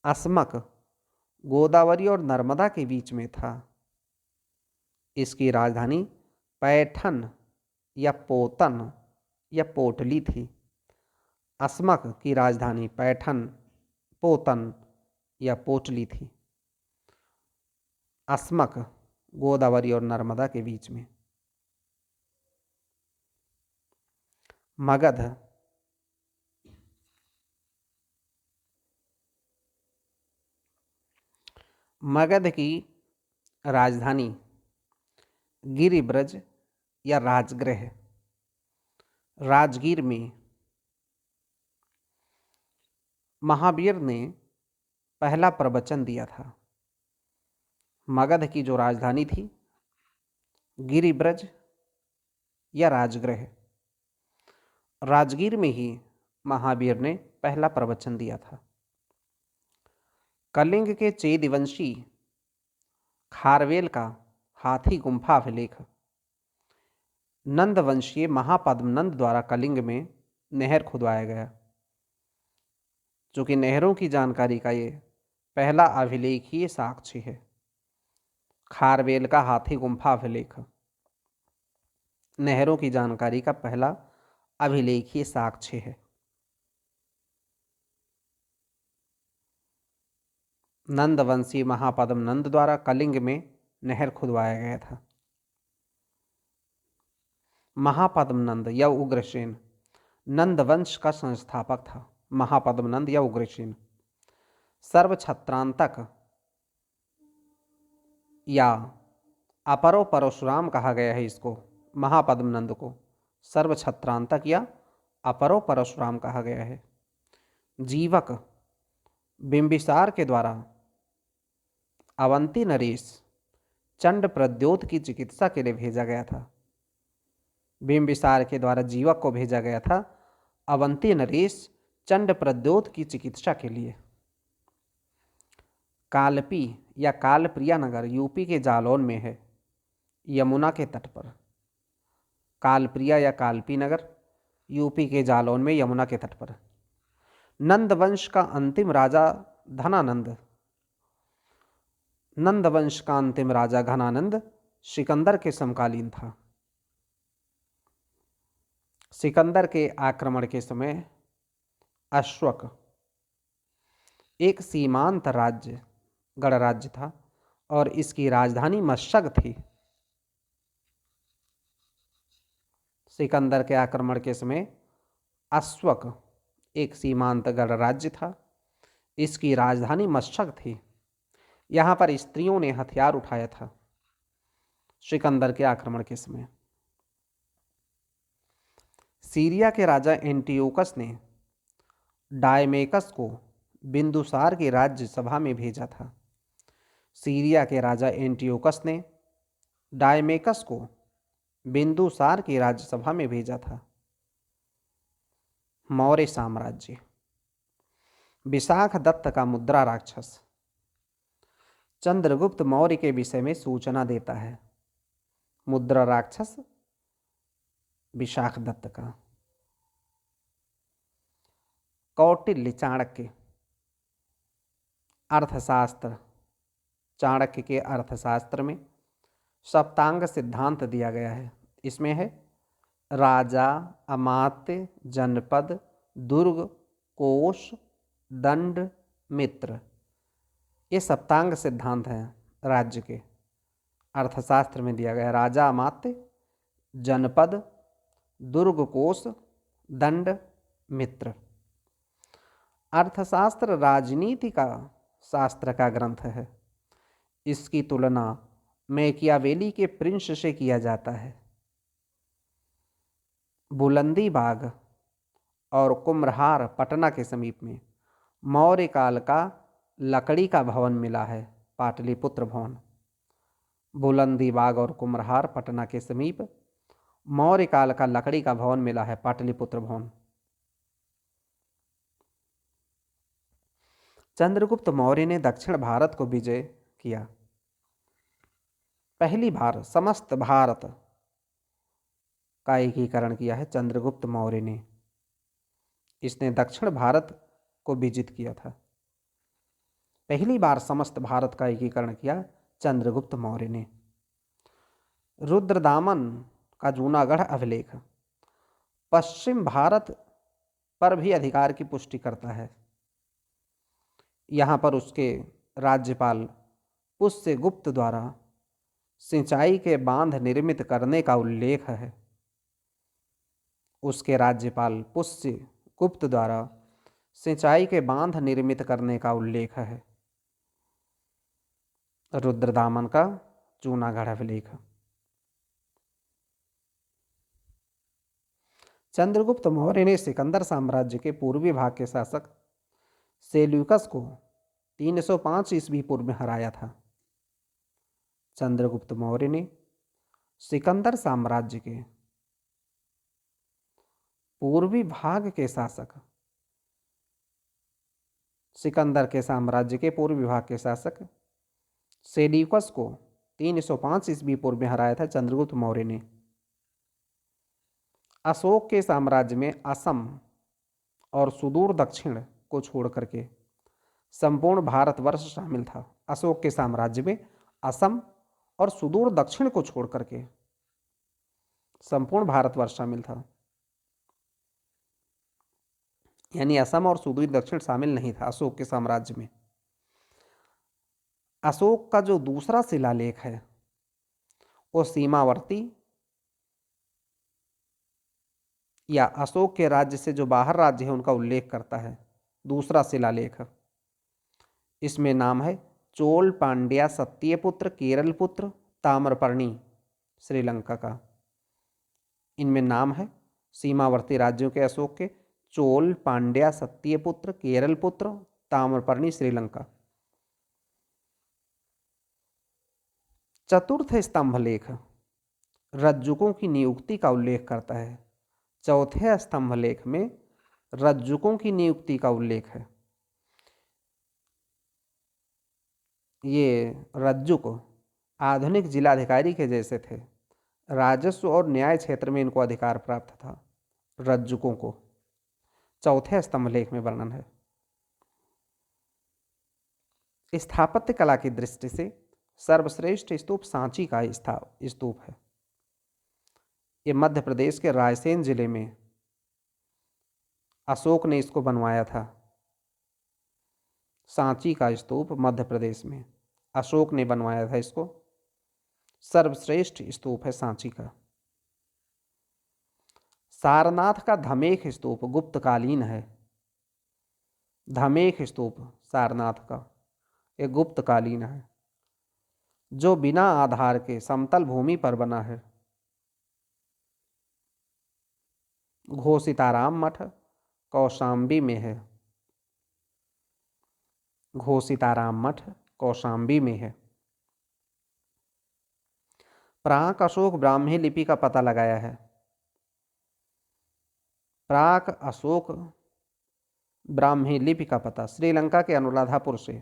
अस्मक गोदावरी और नर्मदा के बीच में था। इसकी राजधानी पैठन या पोतन या पोटली थी। अस्मक की राजधानी पैठन, पोतन या पोटली थी। अस्मक गोदावरी और नर्मदा के बीच में। मगध मगध की राजधानी गिरिब्रज या राजगृह, राजगीर में महावीर ने पहला प्रवचन दिया था। मगध की जो राजधानी थी गिरिब्रज या राजगृह, राजगीर में ही महावीर ने पहला प्रवचन दिया था। कलिंग के चेदिवंशी खारवेल का हाथी गुम्फा अभिलेख नंद वंशीय महापद्म नंद द्वारा कलिंग में नहर खुदवाया गया, जो कि नहरों की जानकारी का ये पहला अभिलेखीय साक्ष्य है। खारवेल का हाथी गुम्फा अभिलेख नहरों की जानकारी का पहला अभिलेखीय साक्ष्य है। नंदवंशी महापद्म नंद द्वारा कलिंग में नहर खुदवाया गया था। महापद्म नंद या उग्रसेन नंदवंश का संस्थापक था। महापद्म नंद या उग्रसेन सर्वछत्रांतक या अपरो परशुराम कहा गया है इसको। महापद्म नंद को सर्वछत्रांतक या अपरो परशुराम कहा गया है। जीवक बिंबिसार के द्वारा अवंती नरेश चंड प्रद्योत की चिकित्सा के लिए भेजा गया था। बिंबिसार के द्वारा जीवक को भेजा गया था अवंती नरेश चंड प्रद्योत की चिकित्सा के लिए। कालपी या कालप्रिया नगर यूपी के जालौन में है, यमुना के तट पर। कालप्रिया या कालपी नगर यूपी के जालौन में यमुना के तट पर। नंदवंश का अंतिम राजा धनानंद नंदवंश का अंतिम राजा घनानंद सिकंदर के समकालीन था। सिकंदर के आक्रमण के समय अश्वक एक सीमांत राज्य गणराज्य था और इसकी राजधानी मशग थी। सिकंदर के आक्रमण के समय अश्वक एक सीमांत गणराज्य था, इसकी राजधानी मशग थी। यहाँ पर स्त्रियों ने हथियार उठाया था सिकंदर के आक्रमण के समय। सीरिया के राजा एंटियोकस ने डायमेकस को बिंदुसार की राज्य सभा में भेजा था। सीरिया के राजा एंटियोकस ने डायमेकस को बिंदुसार की राज्यसभा में भेजा था। मौर्य साम्राज्य विशाख दत्त का मुद्रा राक्षस चंद्रगुप्त मौर्य के विषय में सूचना देता है। मुद्रा राक्षस विशाख दत्त का। कौटिल्य चाणक्य अर्थशास्त्र चाणक्य के अर्थशास्त्र में सप्तांग सिद्धांत दिया गया है। इसमें है राजा, अमात्य, जनपद, दुर्ग, कोश, दंड, मित्र। ये सप्तांग सिद्धांत हैं राज्य के, अर्थशास्त्र में दिया गया है। राजा, अमात्य, जनपद, दुर्ग, कोश, दंड, मित्र। अर्थशास्त्र राजनीति का शास्त्र का ग्रंथ है। इसकी तुलना मैकियावेली के प्रिंस से किया जाता है। बुलंदी बाग और कुम्हरार पटना के समीप में मौर्य काल का लकड़ी का भवन मिला है, पाटलिपुत्र भवन। बुलंदी बाग और कुम्हरार पटना के समीप मौर्य काल का लकड़ी का भवन मिला है, पाटलिपुत्र भवन। चंद्रगुप्त मौर्य ने दक्षिण भारत को विजय किया। पहली बार समस्त भारत का एकीकरण किया है चंद्रगुप्त मौर्य ने। इसने दक्षिण भारत को विजित किया था। पहली बार समस्त भारत का एकीकरण किया चंद्रगुप्त मौर्य ने। रुद्रदामन का जूनागढ़ अभिलेख पश्चिम भारत पर भी अधिकार की पुष्टि करता है। यहाँ पर उसके राज्यपाल पुष्यगुप्त द्वारा सिंचाई के बांध निर्मित करने का उल्लेख है। उसके राज्यपाल पुष्यगुप्त द्वारा सिंचाई के बांध निर्मित करने का उल्लेख है। रुद्रदामन का जूनागढ़ अभिलेख। चंद्रगुप्त मौर्य ने सिकंदर साम्राज्य के पूर्वी भाग के शासक सेल्यूकस को 305 ईस्वी पूर्व में हराया था। चंद्रगुप्त मौर्य ने सिकंदर साम्राज्य के पूर्वी भाग के शासक सिकंदर के साम्राज्य के पूर्वी भाग के शासक सेल्यूकस को 305 ईस्वी पूर्व में हराया था चंद्रगुप्त मौर्य ने। अशोक के साम्राज्य में असम और सुदूर दक्षिण को छोड़ करके संपूर्ण भारतवर्ष शामिल था। अशोक के साम्राज्य में असम और सुदूर दक्षिण को छोड़ करके संपूर्ण भारतवर्ष शामिल था, यानी असम और सुदूर दक्षिण शामिल नहीं था अशोक के साम्राज्य में। अशोक का जो दूसरा शिलालेख है वो सीमावर्ती या अशोक के राज्य से जो बाहर राज्य है उनका उल्लेख करता है। दूसरा शिलालेख, इसमें नाम है चोल पांड्या सत्यपुत्र केरल पुत्र ताम्रपर्णी श्रीलंका का। इनमें नाम है सीमावर्ती राज्यों के अशोक के चोल पांड्या सत्यपुत्र केरल पुत्र ताम्रपर्णी श्रीलंका। चतुर्थ स्तंभ लेख रज्जुकों की नियुक्ति का उल्लेख करता है। चौथे स्तंभ लेख में रज्जुकों की नियुक्ति का उल्लेख है। ये रज्जुक आधुनिक जिलाधिकारी के जैसे थे। राजस्व और न्याय क्षेत्र में इनको अधिकार प्राप्त था। रज्जुकों को चौथे स्तंभ लेख में वर्णन है। स्थापत्य कला की दृष्टि से सर्वश्रेष्ठ स्तूप सांची का स्तूप है। ये मध्य प्रदेश के रायसेन जिले में अशोक ने इसको बनवाया था। सांची का स्तूप मध्य प्रदेश में अशोक ने बनवाया था। इसको सर्वश्रेष्ठ स्तूप है सांची का। सारनाथ का धमेख स्तूप गुप्तकालीन है। धमेख स्तूप सारनाथ का एक गुप्तकालीन है, जो बिना आधार के समतल भूमि पर बना है। घोषिताराम मठ कौशाम्बी में है। घोषिताराम मठ कौशाम्बी में है। प्राक अशोक ब्राह्मी लिपि का पता लगाया है। प्राक अशोक ब्राह्मी लिपि का पता श्रीलंका के अनुराधापुर से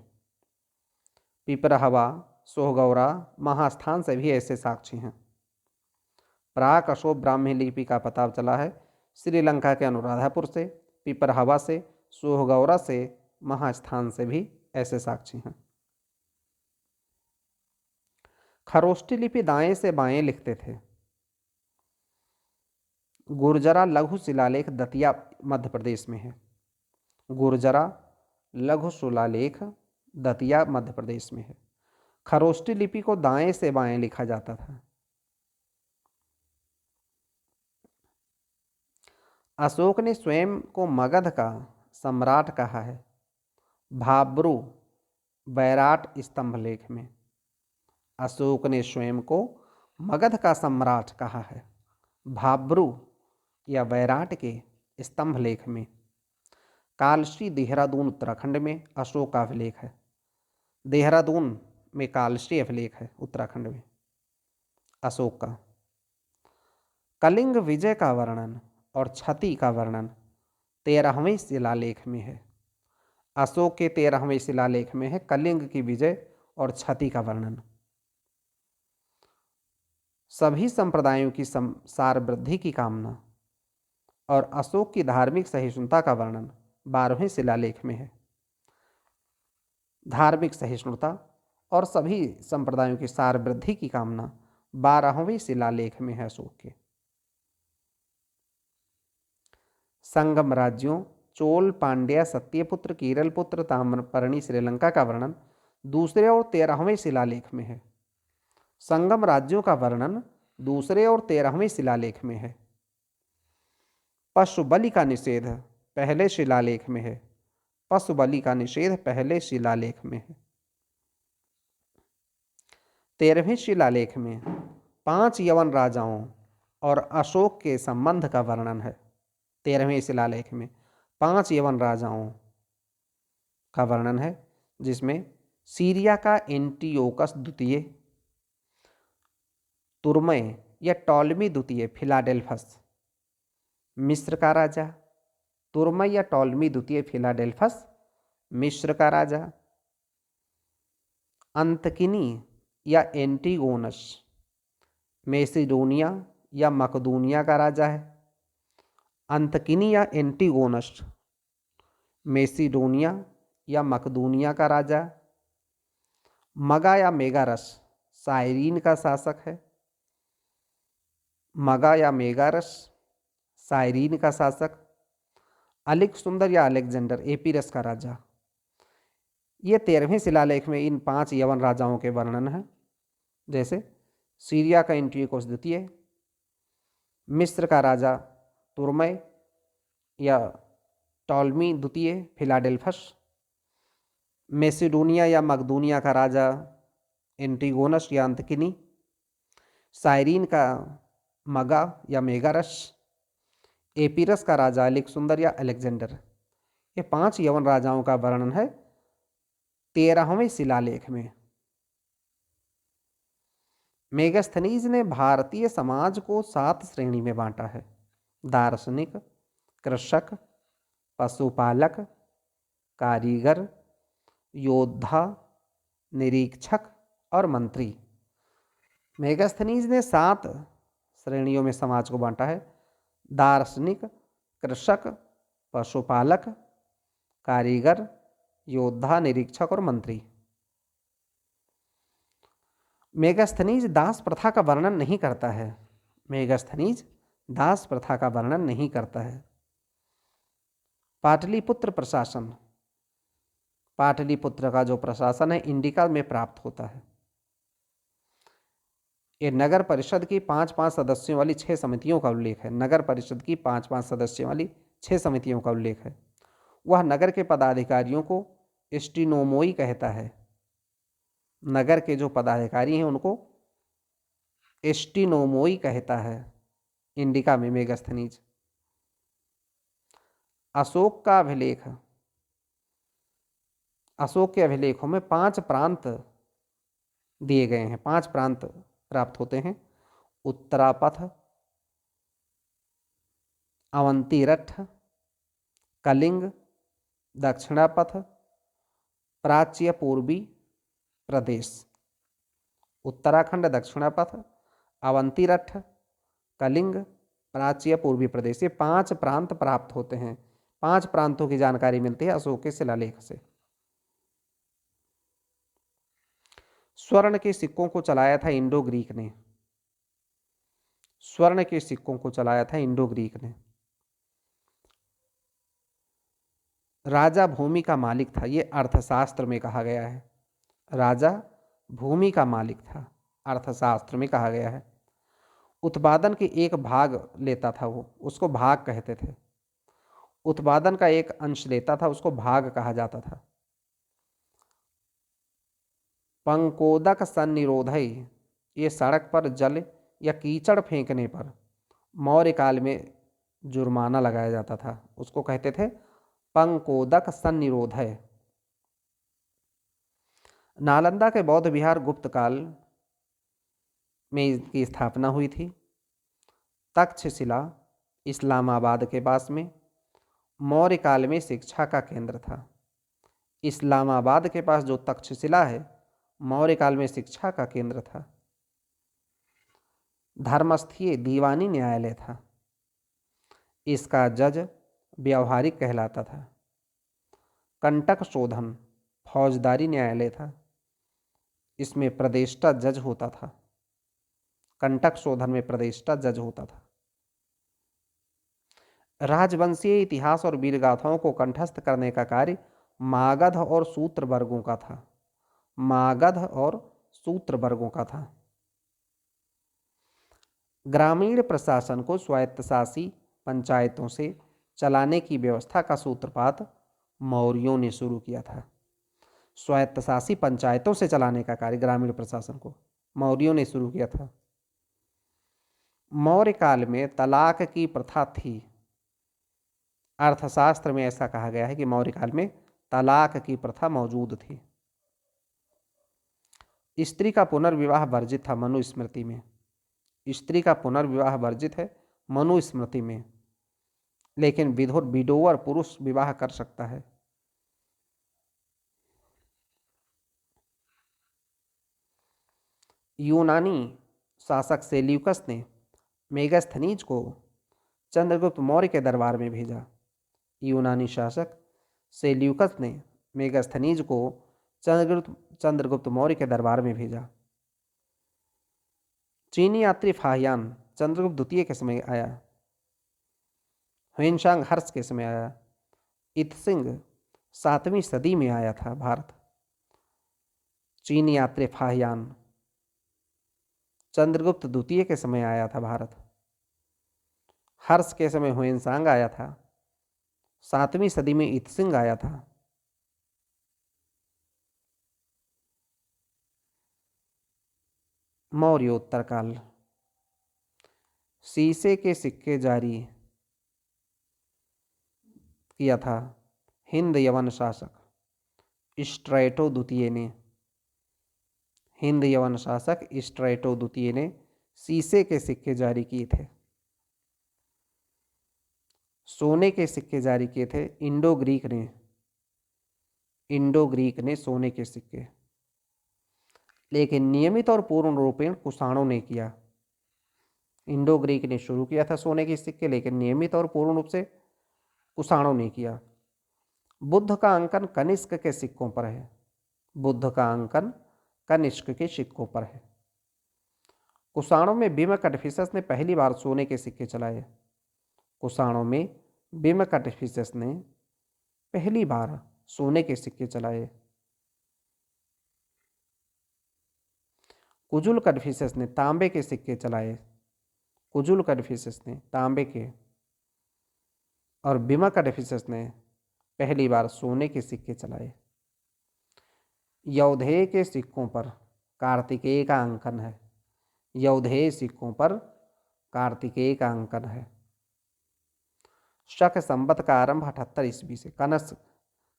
पिपरहवा सोहगौरा महास्थान से भी ऐसे साक्षी हैं। प्राक अशोक ब्राह्मी लिपि का पता चला है श्रीलंका के अनुराधापुर से, पिपरहवा से, सोहगौरा से, महास्थान से भी ऐसे साक्षी हैं। खरोष्टी लिपि दाएं से बाएं लिखते थे। गुर्जरा लघु शिलालेख दतिया मध्य प्रदेश में है। गुर्जरा लघु शिलालेख दतिया मध्य प्रदेश में है। खरोष्टी लिपि को दाएं से बाएं लिखा जाता था। अशोक ने स्वयं को मगध का सम्राट कहा है। भाब्रू बैराट स्तंभ लेख में अशोक ने स्वयं को मगध का सम्राट कहा है। भाब्रू या बैराट के स्तंभ लेख में कालश्री देहरादून उत्तराखंड में अशोक का अभिलेख है। देहरादून में कालश्री अभिलेख है उत्तराखंड में अशोक का। कलिंग विजय का वर्णन और क्षति का वर्णन 13वें शिलालेख में है। अशोक के 13वें शिलालेख में है कलिंग की विजय और क्षति का वर्णन। सभी संप्रदायों की सार वृद्धि की कामना और अशोक की धार्मिक सहिष्णुता का वर्णन 12वें शिलालेख में है। धार्मिक सहिष्णुता और सभी संप्रदायों की सार वृद्धि की कामना 12वें शिलालेख में है अशोक के। संगम राज्यों चोल, पांड्या, सत्यपुत्र, कीरलपुत्र, ताम्रपर्णी, श्रीलंका का वर्णन दूसरे और 13वें शिलालेख में है। संगम राज्यों का वर्णन दूसरे और 13वें शिलालेख में है। पशु बलि का निषेध पहले शिलालेख में है। पशु बलि का निषेध पहले शिलालेख में है। 13वें शिलालेख में 5 यवन राजाओं और अशोक के संबंध का वर्णन है। 13वें शिलालेख में 5 यवन राजाओं का वर्णन है, जिसमें सीरिया का एंटियोकस द्वितीय, तुर्मय या टॉलमी द्वितीय फिलाडेल्फस, मिस्र का राजा, तुर्मय या टॉलमी द्वितीय फिलाडेल्फस मिस्र का राजा, अंतकिनी या एंटीगोनस मेसिडोनिया या मकदूनिया का राजा है। अंतकिनी या एंटीगोनस मेसिडोनिया या मकदूनिया का राजा। मगा या मेगारस साइरीन का शासक है। मगा या मेगारस साइरीन का शासक। अलेक्सुंदर या अलेक्जेंडर एपीरस का राजा। ये 13वें शिलालेख में इन 5 यवन राजाओं के वर्णन है, जैसे सीरिया का एंटियोकस द्वितीय, मिस्र का राजा तुर्मय या टॉलमी द्वितीय फिलाडेल्फस, मेसिडोनिया या मकदूनिया का राजा एंटीगोनस या अंतकिनी, साइरीन का मगा या मेगारस, एपीरस का राजा अलेक्सुंदर या अलेक्जेंडर। ये 5 यवन राजाओं का वर्णन है 13वें शिलालेख में। मेगास्थनीज ने भारतीय समाज को 7 श्रेणी में बांटा है। दार्शनिक, कृषक, पशुपालक, कारीगर, योद्धा, निरीक्षक और मंत्री। मेगास्थनीज ने 7 श्रेणियों में समाज को बांटा है। दार्शनिक, कृषक, पशुपालक, कारीगर, योद्धा, निरीक्षक और मंत्री। मेगास्थनीज दास प्रथा का वर्णन नहीं करता है। मेगास्थनीज दास प्रथा का वर्णन नहीं करता है। पाटलिपुत्र प्रशासन, पाटलिपुत्र का जो प्रशासन है इंडिका में प्राप्त होता है। ये नगर परिषद की 5-5 सदस्यों वाली 6 समितियों का उल्लेख है। नगर परिषद की 5-5 सदस्यों वाली 6 समितियों का उल्लेख है। वह नगर के पदाधिकारियों को स्टिनोमोई कहता है। नगर के जो पदाधिकारी हैं उनको स्टिनोमोई कहता है इंडिका में मेगास्थनीज। अशोक का अभिलेख, अशोक के अभिलेखों में 5 प्रांत दिए गए हैं। 5 प्रांत प्राप्त होते हैं। उत्तरापथ, अवंतीरठ, कलिंग, दक्षिणापथ, प्राच्य पूर्वी प्रदेश। उत्तराखंड, दक्षिणापथ, अवंतीरठ, कलिंग, प्राच्य पूर्वी प्रदेश। ये 5 प्रांत प्राप्त होते हैं। 5 प्रांतों की जानकारी मिलती है अशोक के शिलालेख से। स्वर्ण के सिक्कों को चलाया था इंडो ग्रीक ने। स्वर्ण के सिक्कों को चलाया था इंडो ग्रीक ने। राजा भूमि का मालिक था, ये अर्थशास्त्र में कहा गया है। राजा भूमि का मालिक था, अर्थशास्त्र में कहा गया है। उत्पादन के एक भाग लेता था वो, उसको भाग कहते थे। उत्पादन का एक अंश लेता था, उसको भाग कहा जाता था। पंकोदक सन्निरोधय, ये सड़क पर जल या कीचड़ फेंकने पर मौर्य काल में जुर्माना लगाया जाता था, उसको कहते थे पंकोदक सन्निरोधय। नालंदा के बौद्ध विहार गुप्त काल में इसकी स्थापना हुई थी। तक्षशिला इस्लामाबाद के पास में मौर्य काल में शिक्षा का केंद्र था। इस्लामाबाद के पास जो तक्षशिला है मौर्य काल में शिक्षा का केंद्र था। धर्मस्थीय दीवानी न्यायालय था। इसका जज व्यावहारिक कहलाता था। कंटक शोधन फौजदारी न्यायालय था। इसमें प्रदेष्टा जज होता था। कंटक शोधन में प्रदेष्टा जज होता था। राजवंशीय इतिहास और वीरगाथाओं को कंठस्थ करने का कार्य मागध और सूत्र वर्गों का था। मागध और सूत्र वर्गों का था। ग्रामीण प्रशासन को स्वायत्तशासी पंचायतों से चलाने की व्यवस्था का सूत्रपात मौर्यों ने शुरू किया था। स्वायत्तशासी पंचायतों से चलाने का कार्य ग्रामीण प्रशासन को मौर्यों ने शुरू किया था। मौर्य काल में तलाक की प्रथा थी। अर्थशास्त्र में ऐसा कहा गया है कि मौर्य काल में तलाक की प्रथा मौजूद थी। स्त्री का पुनर्विवाह वर्जित था मनुस्मृति में। स्त्री का पुनर्विवाह वर्जित है मनुस्मृति में, लेकिन विडोवर पुरुष विवाह कर सकता है। यूनानी शासक सेल्यूकस ने मेगास्थनीज को चंद्रगुप्त मौर्य के दरबार में भेजा। यूनानी शासक सेल्यूकस ने मेगास्थनीज को चंद्रगुप्त मौर्य के दरबार में भेजा। चीनी यात्री फाहियान चंद्रगुप्त द्वितीय के समय आया। ह्वेनसांग हर्ष के समय आया। इत्सिंग 7वीं सदी में आया था भारत। चीनी यात्री फाहियान चंद्रगुप्त द्वितीय के समय आया था भारत। हर्ष के समय ह्वेनसांग आया था। 7वीं सदी में इत्सिंग आया था। मौर्योत्तर काल। शीशे के सिक्के जारी किया था हिंद यवन शासक स्ट्रैटो द्वितीय ने। हिंद यवन शासक स्ट्रैटो द्वितीय ने शीशे के सिक्के जारी किए थे। सोने के सिक्के जारी किए थे इंडो ग्रीक ने। इंडो ग्रीक ने सोने के सिक्के, लेकिन नियमित और पूर्ण रूपेण कुषाणों ने किया। इंडो ग्रीक ने शुरू किया था सोने के सिक्के, लेकिन नियमित और पूर्ण रूप से कुषाणों ने किया। बुद्ध का अंकन कनिष्क के सिक्कों पर है। बुद्ध का अंकन कनिष्क के सिक्कों पर है। कुषाणों में बिम कटफिसस ने पहली बार सोने के सिक्के चलाए। कुषाणों में बिम कटफिसस ने पहली बार सोने के सिक्के चलाए। कुजुल कटफिसस ने तांबे के सिक्के चलाए। कुजुल कटफिसस ने तांबे के, और बिमा कटफिसस ने पहली बार सोने के सिक्के चलाए। यौधेय के सिक्कों पर कार्तिकेय का अंकन है। यौधेय सिक्कों पर कार्तिकेय का अंकन है। शक संवत का आरंभ 78 ईस्वी से।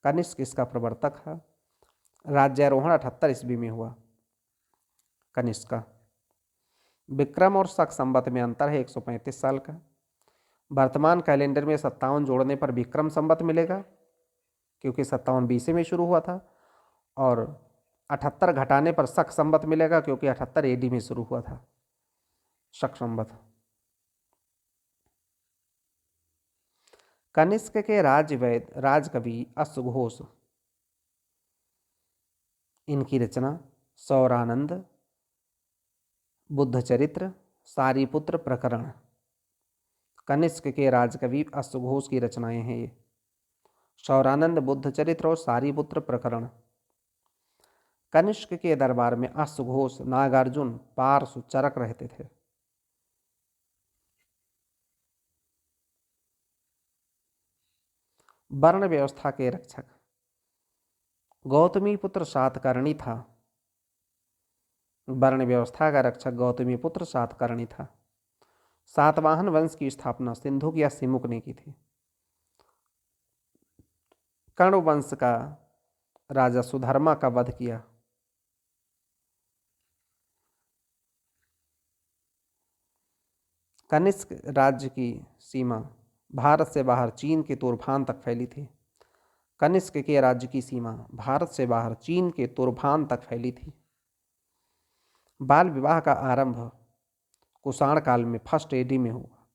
कनिष्क इसका प्रवर्तक है। राज्यारोहण 78 ईस्वी में हुआ कनिष्क का। विक्रम और शक संवत में अंतर है 135 साल का। वर्तमान कैलेंडर में 57 जोड़ने पर विक्रम संवत मिलेगा, क्योंकि 57 BC में शुरू हुआ था, और 78 घटाने पर शक संवत मिलेगा, क्योंकि 78 AD में शुरू हुआ था शक संवत। कनिष्क के राजकवि अश्वघोष, इनकी रचना सौरानंद, बुद्धचरित्र, सारीपुत्र प्रकरण, कनिष्क के राजकवि अश्वघोष की रचनाएं हैं ये। सौरानंद, बुद्धचरित्र और सारीपुत्र प्रकरण। कनिष्क के दरबार में अश्वघोष, नागार्जुन, पार्श्व, चरक रहते थे। वर्ण व्यवस्था के रक्षक गौतमी पुत्र सातकर्णी था। वर्ण व्यवस्था का रक्षक गौतमी पुत्र सातकर्णी था। सातवाहन वंश की स्थापना सिंधुक या सिमुक ने की थी। कर्ण वंश का राजा सुधर्मा का वध किया। कनिष्क राज्य की सीमा भारत से बाहर चीन के तुरफान तक फैली थी। कनिष्क के राज्य की सीमा भारत से बाहर चीन के तुरफान तक फैली थी। बाल विवाह का आरंभ कुषाण काल में फर्स्ट एडी में हुआ,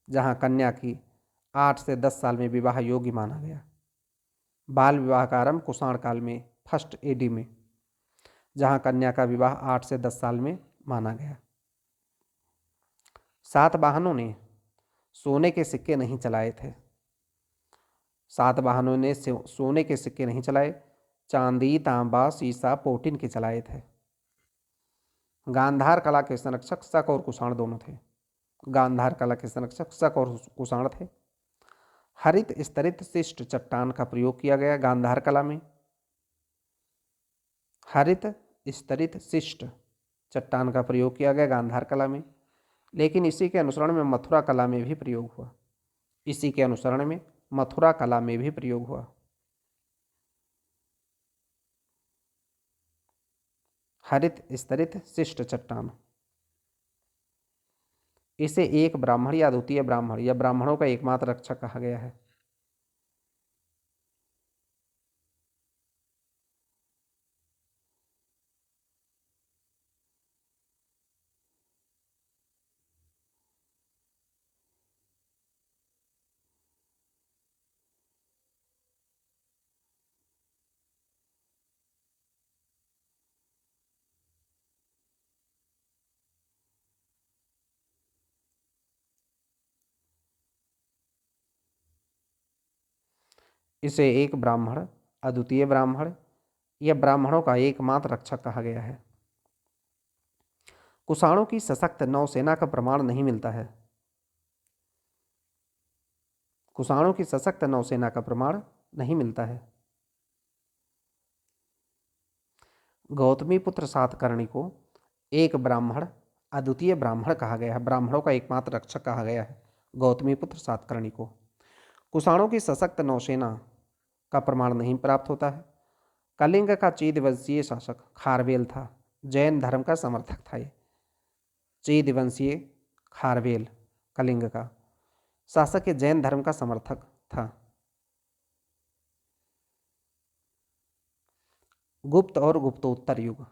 जहाँ कन्या की 8 से 10 साल में विवाह योग्य माना गया। बाल विवाह का आरंभ कुषाण काल में फर्स्ट एडी में, जहाँ कन्या का विवाह 8 से 10 साल में माना गया। सातवाहनों ने सोने के सिक्के नहीं चलाए थे। सातवाहनों ने सोने के सिक्के नहीं चलाए, चांदी, तांबा, सीसा, पोटिन के चलाए थे। गांधार कला के संरक्षक शक और कुषाण दोनों थे। गांधार कला के संरक्षक शक और कुषाण थे। हरित स्तरित शिष्ट चट्टान का प्रयोग किया गया गांधार कला में। हरित स्तरित शिष्ट चट्टान का प्रयोग किया गया गांधार कला में, लेकिन इसी के अनुसरण में मथुरा कला में भी प्रयोग हुआ। इसी के अनुसरण में मथुरा कला में भी प्रयोग हुआ। हरित स्तरित शिष्ट चट्टान, इसे एक ब्राह्मण या द्वितीय ब्राह्मण या ब्राह्मणों का एकमात्र रक्षक कहा गया है। इसे एक ब्राह्मण, अद्वितीय ब्राह्मण या ब्राह्मणों का एकमात्र रक्षक कहा गया है। कुषाणों की सशक्त नौसेना का प्रमाण नहीं मिलता है। कुषाणों की सशक्त नौसेना का प्रमाण नहीं मिलता है। गौतमीपुत्र सातकर्णी को एक ब्राह्मण, अद्वितीय ब्राह्मण कहा गया है। ब्राह्मणों का एकमात्र रक्षक कहा गया है गौतमीपुत्र सातकर्णी को। कुषाणों की सशक्त नौसेना का प्रमाण नहीं प्राप्त होता है। कलिंग का चीदवंशीय शासक खारवेल था। जैन धर्म का समर्थक था। ये चीदवंशीय खारवेल कलिंग का शासक ये जैन धर्म का समर्थक था। गुप्त और गुप्तोत्तर युग,